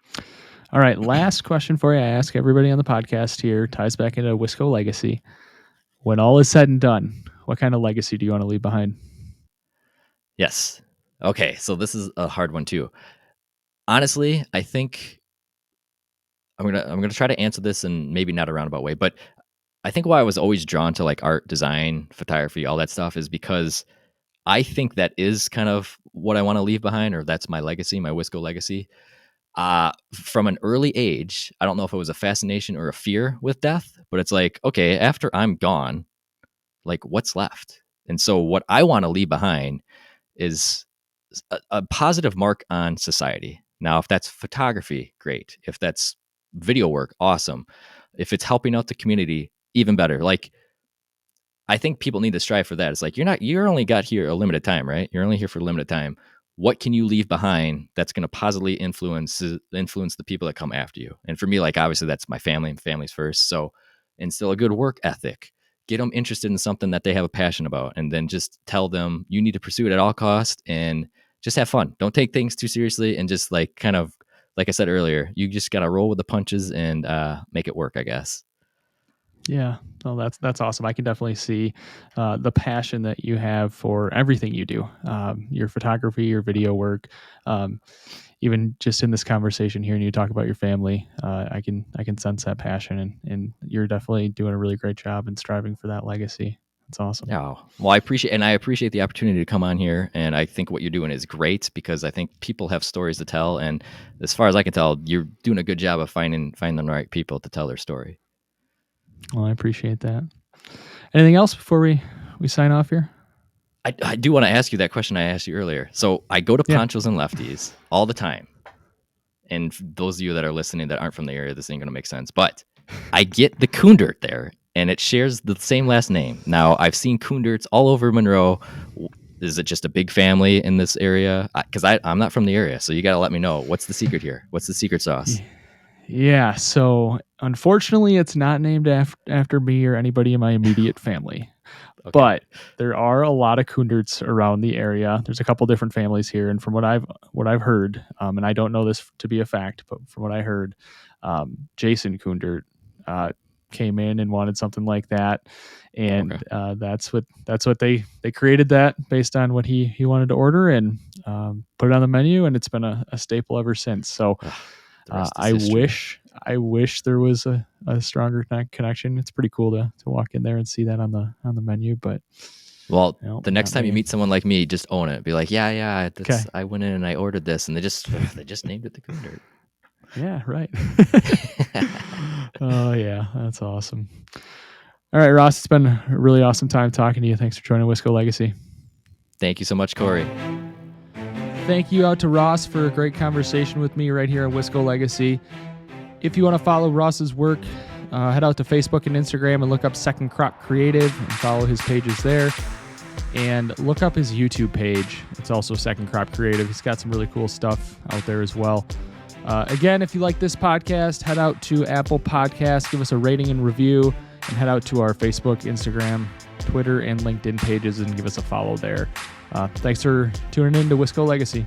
All right, last question for you. I ask everybody on the podcast here, ties back into Wisco Legacy. When all is said and done, what kind of legacy do you want to leave behind? Yes. Okay, so this is a hard one too. Honestly, I think I'm gonna try to answer this in maybe not a roundabout way, but I think why I was always drawn to like art, design, photography, all that stuff is because I think that is kind of what I want to leave behind, or that's my legacy, my Wisco legacy. From an early age, I don't know if it was a fascination or a fear with death, but it's like, okay, after I'm gone, like what's left? And so what I want to leave behind is a positive mark on society. Now, if that's photography, great. If that's video work, awesome. If it's helping out the community, even better. Like, I think people need to strive for that. It's like, you're only got here a limited time, right? You're only here for a limited time. What can you leave behind that's going to positively influence the people that come after you? And for me, like, obviously that's my family, and family's first. So instill a good work ethic, get them interested in something that they have a passion about, and then just tell them you need to pursue it at all costs and just have fun. Don't take things too seriously, and just like, kind of, like I said earlier, you just got to roll with the punches and make it work, I guess. Yeah, well, that's awesome. I can definitely see the passion that you have for everything you do, your photography, your video work, even just in this conversation, hearing you talk about your family. I can sense that passion, and you're definitely doing a really great job and striving for that legacy. That's awesome. Oh, well, I appreciate the opportunity to come on here. And I think what you're doing is great because I think people have stories to tell. And as far as I can tell, you're doing a good job of finding the right people to tell their story. Well, I appreciate that. Anything else before we sign off here? I do want to ask you that question I asked you earlier. So I go to Ponchos and Lefties all the time. And for those of you that are listening that aren't from the area, this ain't going to make sense. But I get the Kundert there, and it shares the same last name. Now, I've seen Kunderts all over Monroe. Is it just a big family in this area? Because I'm not from the area, so you got to let me know. What's the secret here? What's the secret sauce? Yeah, so unfortunately, it's not named after me or anybody in my immediate family. Okay. But there are a lot of Kunderts around the area. There's a couple different families here, and from what I've heard, and I don't know this to be a fact, but from what I heard, Jason Kundert came in and wanted something like that, and that's what they created that based on what he wanted to order and put it on the menu, and it's been a staple ever since. So. The rest is I history. wish there was a stronger connection. It's pretty cool to walk in there and see that on the menu. But Well, you know, the next not time you me. meet someone like me, just own it. Be like, yeah, Okay. I went in and I ordered this, and they just named it the Kundert. Yeah, right. Oh yeah, that's awesome. All right, Ross, it's been a really awesome time talking to you. Thanks for joining Wisco Legacy. Thank you so much, Corey. Thank you out to Ross for a great conversation with me right here at Wisco Legacy. If you want to follow Ross's work, head out to Facebook and Instagram and look up Second Crop Creative and follow his pages there. And look up his YouTube page. It's also Second Crop Creative. He's got some really cool stuff out there as well. Again, if you like this podcast, head out to Apple Podcasts, give us a rating and review, and head out to our Facebook, Instagram, Twitter, and LinkedIn pages and give us a follow there. Thanks for tuning in to Wisco Legacy.